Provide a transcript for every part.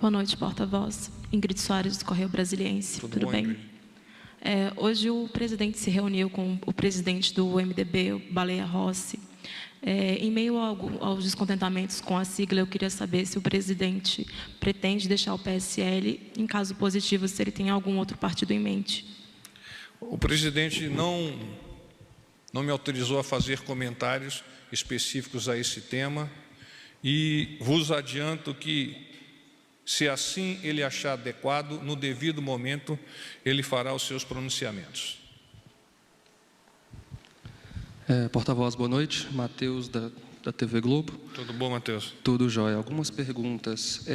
Boa noite, porta-voz. Ingrid Soares, do Correio Brasiliense. Tudo bem? Hoje o presidente se reuniu com o presidente do MDB, o Baleia Rossi. Em meio aos descontentamentos com a sigla, eu queria saber se o presidente pretende deixar o PSL, em caso positivo, se ele tem algum outro partido em mente. O presidente não me autorizou a fazer comentários específicos a esse tema e vos adianto que, se assim ele achar adequado, no devido momento, ele fará os seus pronunciamentos. Porta-voz, boa noite. Matheus, da TV Globo. Tudo bom, Matheus? Tudo jóia. Algumas perguntas.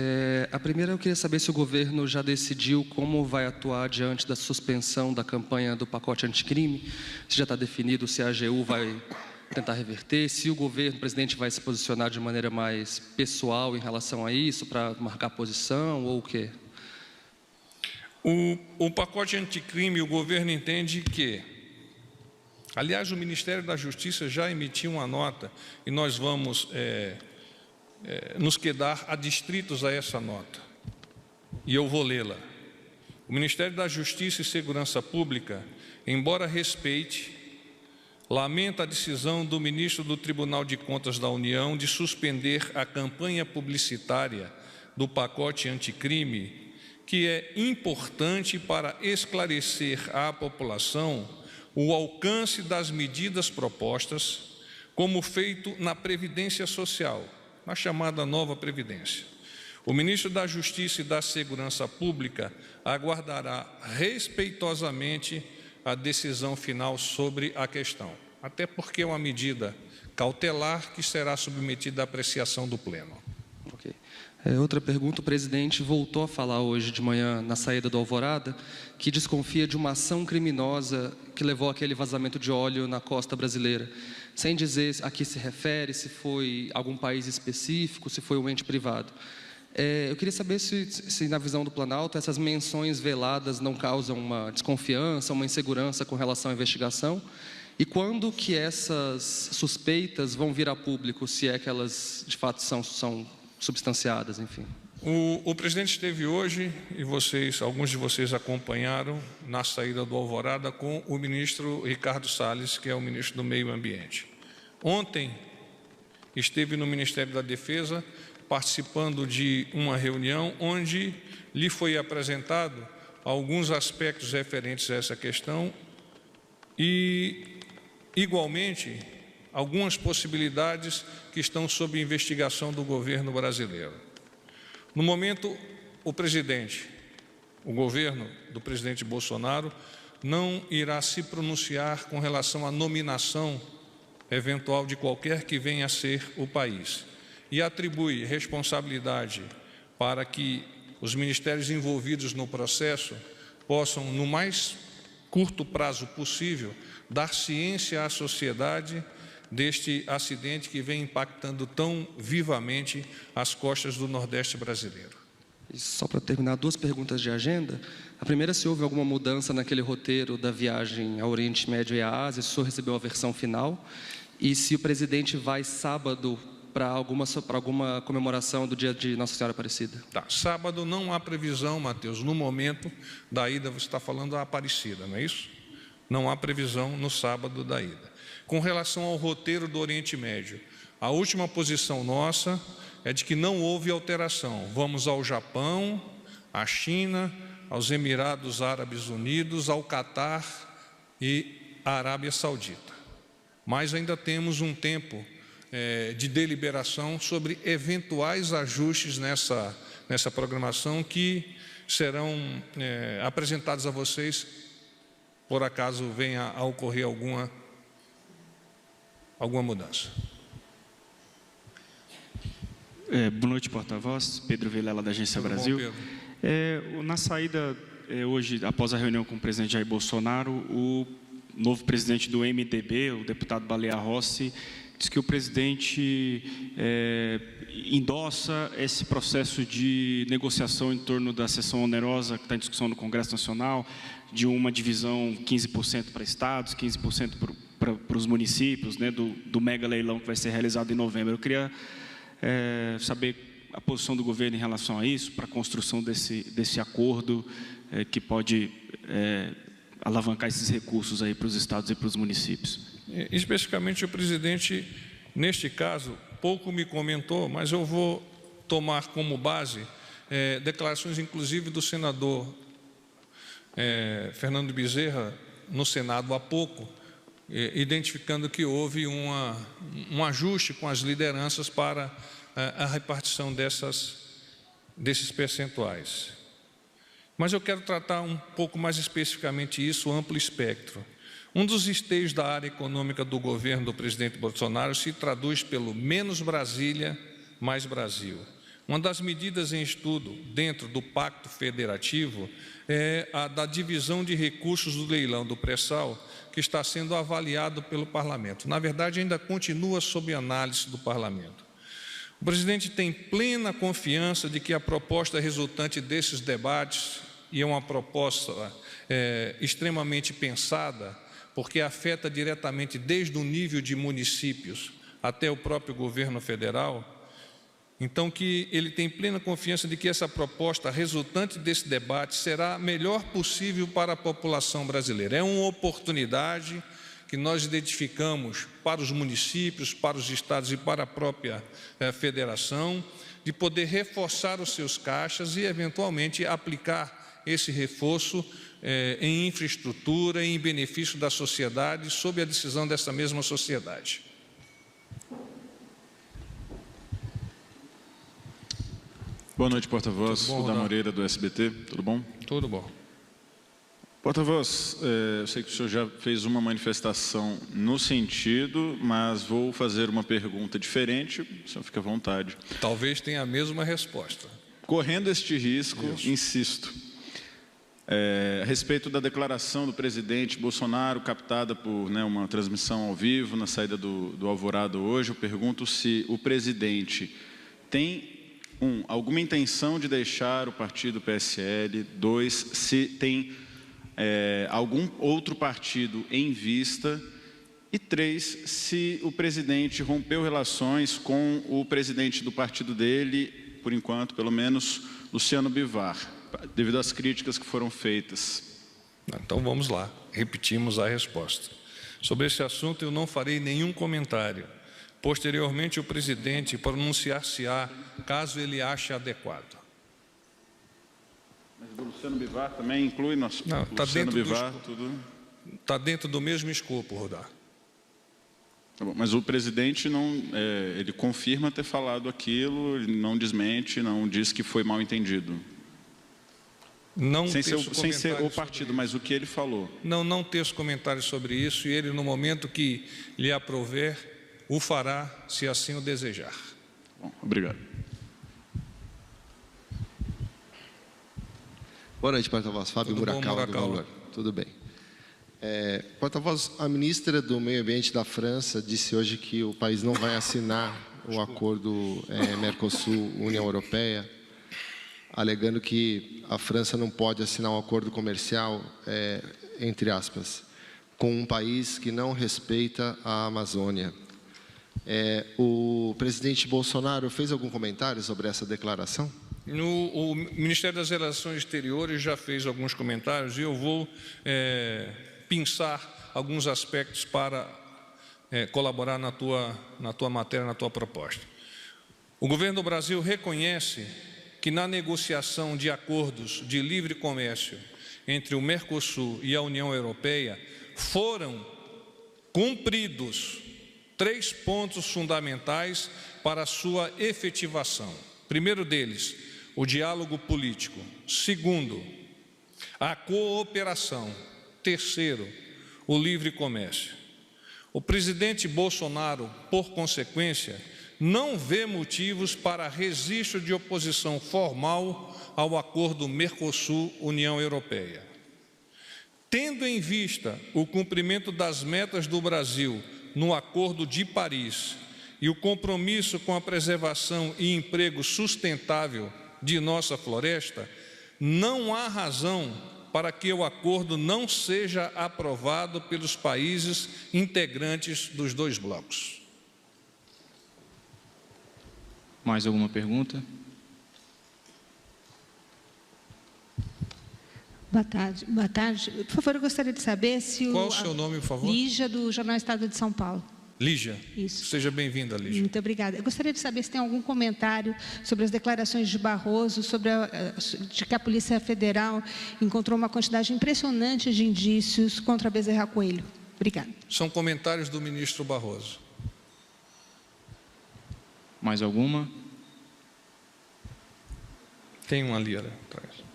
A primeira, eu queria saber se o governo já decidiu como vai atuar diante da suspensão da campanha do pacote anticrime. Se já está definido se a AGU vai tentar reverter, se o governo, o presidente vai se posicionar de maneira mais pessoal em relação a isso, para marcar posição, ou o quê? O pacote anticrime, o governo entende que... Aliás, o Ministério da Justiça já emitiu uma nota e nós vamos nos quedar adstritos a essa nota. E eu vou lê-la. O Ministério da Justiça e Segurança Pública, embora respeite, lamenta a decisão do ministro do Tribunal de Contas da União de suspender a campanha publicitária do pacote anticrime, que é importante para esclarecer à população o alcance das medidas propostas, como feito na Previdência Social, na chamada Nova Previdência. O ministro da Justiça e da Segurança Pública aguardará respeitosamente a decisão final sobre a questão, até porque é uma medida cautelar que será submetida à apreciação do Pleno. Ok. Outra pergunta, o presidente voltou a falar hoje de manhã, na saída do Alvorada, que desconfia de uma ação criminosa que levou àquele vazamento de óleo na costa brasileira, sem dizer a que se refere, se foi algum país específico, se foi um ente privado. Eu queria saber se, na visão do Planalto, essas menções veladas não causam uma desconfiança, uma insegurança com relação à investigação, e quando que essas suspeitas vão vir a público, se é que elas, de fato, são substanciadas, enfim. O presidente esteve hoje, e alguns de vocês acompanharam, na saída do Alvorada, com o ministro Ricardo Salles, que é o ministro do Meio Ambiente. Ontem, esteve no Ministério da Defesa, participando de uma reunião onde lhe foi apresentado alguns aspectos referentes a essa questão e, igualmente, algumas possibilidades que estão sob investigação do governo brasileiro. No momento, o governo do presidente Bolsonaro não irá se pronunciar com relação à nominação eventual de qualquer que venha a ser o país e atribui responsabilidade para que os ministérios envolvidos no processo possam, no mais curto prazo possível, dar ciência à sociedade deste acidente que vem impactando tão vivamente as costas do Nordeste brasileiro. E só para terminar, duas perguntas de agenda. A primeira, se houve alguma mudança naquele roteiro da viagem ao Oriente Médio e à Ásia, se o senhor recebeu a versão final, e se o presidente vai sábado para alguma comemoração do dia de Nossa Senhora Aparecida. Tá. Sábado não há previsão, Matheus, no momento da ida, você está falando da Aparecida, não é isso? Não há previsão no sábado da ida. Com relação ao roteiro do Oriente Médio, a última posição nossa é de que não houve alteração. Vamos ao Japão, à China, aos Emirados Árabes Unidos, ao Catar e à Arábia Saudita. Mas ainda temos um tempo de deliberação sobre eventuais ajustes nessa programação que serão apresentados a vocês, por acaso venha a ocorrer alguma mudança. Boa noite, porta-voz. Pedro Vilela, da Agência Tudo Brasil. bom, Pedro? Na saída, hoje, após a reunião com o presidente Jair Bolsonaro, o novo presidente do MDB, o deputado Baleia Rossi, diz que o presidente endossa esse processo de negociação em torno da seção onerosa que está em discussão no Congresso Nacional, de uma divisão 15% para estados, 15% para os municípios, né, do mega leilão que vai ser realizado em novembro. Eu queria saber a posição do governo em relação a isso, para a construção desse acordo que pode alavancar esses recursos aí para os estados e para os municípios? Especificamente o presidente, neste caso, pouco me comentou, mas eu vou tomar como base declarações, inclusive, do senador Fernando Bezerra, no Senado há pouco, identificando que houve um ajuste com as lideranças para a repartição desses percentuais. Mas eu quero tratar um pouco mais especificamente isso, amplo espectro. Um dos esteios da área econômica do governo do presidente Bolsonaro se traduz pelo menos Brasília, mais Brasil. Uma das medidas em estudo dentro do Pacto Federativo é a da divisão de recursos do leilão do pré-sal, que está sendo avaliado pelo Parlamento. Na verdade, ainda continua sob análise do Parlamento. O presidente tem plena confiança de que a proposta resultante desses debates, e é uma proposta extremamente pensada, porque afeta diretamente desde o nível de municípios até o próprio governo federal, então que ele tem plena confiança de que essa proposta resultante desse debate será a melhor possível para a população brasileira. É uma oportunidade que nós identificamos para os municípios, para os estados e para a própria federação, de poder reforçar os seus caixas e, eventualmente, aplicar esse reforço em infraestrutura, em benefício da sociedade, sob a decisão dessa mesma sociedade. Boa noite, porta-voz. Rudá Moreira, do SBT. Tudo bom? Tudo bom. Porta-voz, eu sei que o senhor já fez uma manifestação no sentido, mas vou fazer uma pergunta diferente, o senhor fica à vontade. Talvez tenha a mesma resposta. Correndo este risco, insisto, a respeito da declaração do presidente Bolsonaro, captada por uma transmissão ao vivo na saída do Alvorada hoje, eu pergunto se o presidente tem, alguma intenção de deixar o partido PSL, 2, se tem algum outro partido em vista, e 3, se o presidente rompeu relações com o presidente do partido dele, por enquanto, pelo menos, Luciano Bivar, devido às críticas que foram feitas. Então vamos lá, repetimos a resposta. Sobre esse assunto eu não farei nenhum comentário. Posteriormente, o presidente pronunciar-se-á, caso ele ache adequado. Mas do Luciano Bivar também inclui nosso... Não, está dentro do mesmo escopo, Rudá. Tá bom, mas o presidente não, ele confirma ter falado aquilo, ele não desmente, não diz que foi mal entendido. Não sem ser o partido, mas o que ele falou. Não teço comentários sobre isso, e ele, no momento que lhe aprouver, o fará, se assim o desejar. Bom, obrigado. Boa noite, porta-voz. Fábio Murakawa, do Valor. Tudo bem. Porta-voz, a ministra do Meio Ambiente da França disse hoje que o país não vai assinar o acordo Mercosul-União Europeia, alegando que a França não pode assinar um acordo comercial, entre aspas, com um país que não respeita a Amazônia. O presidente Bolsonaro fez algum comentário sobre essa declaração? O Ministério das Relações Exteriores já fez alguns comentários e eu vou pensar alguns aspectos para colaborar na tua matéria, na tua proposta. O governo do Brasil reconhece que na negociação de acordos de livre comércio entre o Mercosul e a União Europeia foram cumpridos 3 pontos fundamentais para a sua efetivação. Primeiro deles, o diálogo político. Segundo, a cooperação. Terceiro, o livre comércio. O presidente Bolsonaro, por consequência, não vê motivos para registro de oposição formal ao acordo Mercosul-União Europeia. Tendo em vista o cumprimento das metas do Brasil no Acordo de Paris e o compromisso com a preservação e emprego sustentável de nossa floresta, não há razão para que o acordo não seja aprovado pelos países integrantes dos 2 blocos. Mais alguma pergunta? Boa tarde. Boa tarde. Por favor, eu gostaria de saber se Qual o seu nome, por favor? Lígia, do Jornal Estado de São Paulo. Lígia. Isso. Seja bem-vinda, Lígia. Muito obrigada. Eu gostaria de saber se tem algum comentário sobre as declarações de Barroso, de que a Polícia Federal encontrou uma quantidade impressionante de indícios contra Bezerra Coelho. Obrigada. São comentários do ministro Barroso. Mais alguma? Tem uma ali atrás.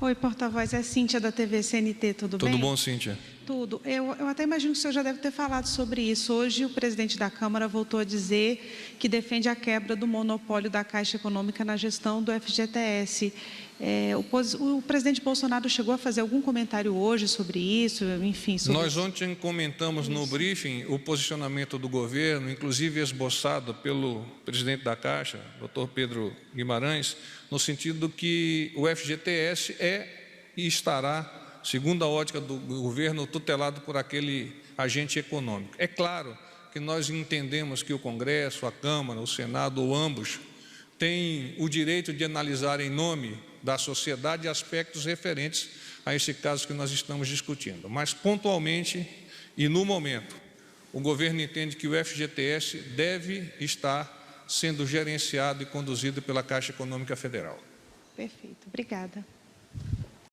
Oi, porta-voz, é Cíntia da TV CNT, tudo bem? Tudo bom, Cíntia? Tudo. Eu até imagino que o senhor já deve ter falado sobre isso. Hoje o presidente da Câmara voltou a dizer que defende a quebra do monopólio da Caixa Econômica na gestão do FGTS. O presidente Bolsonaro chegou a fazer algum comentário hoje sobre isso? Enfim, sobre Nós ontem comentamos no briefing o posicionamento do governo, inclusive esboçado pelo presidente da Caixa, Dr. Pedro Guimarães, no sentido que o FGTS é e estará, segundo a ótica do governo, tutelado por aquele agente econômico. É claro que nós entendemos que o Congresso, a Câmara, o Senado ou ambos têm o direito de analisar em nome da sociedade aspectos referentes a esse caso que nós estamos discutindo. Mas, pontualmente e no momento, o governo entende que o FGTS deve estar sendo gerenciado e conduzido pela Caixa Econômica Federal. Perfeito. Obrigada.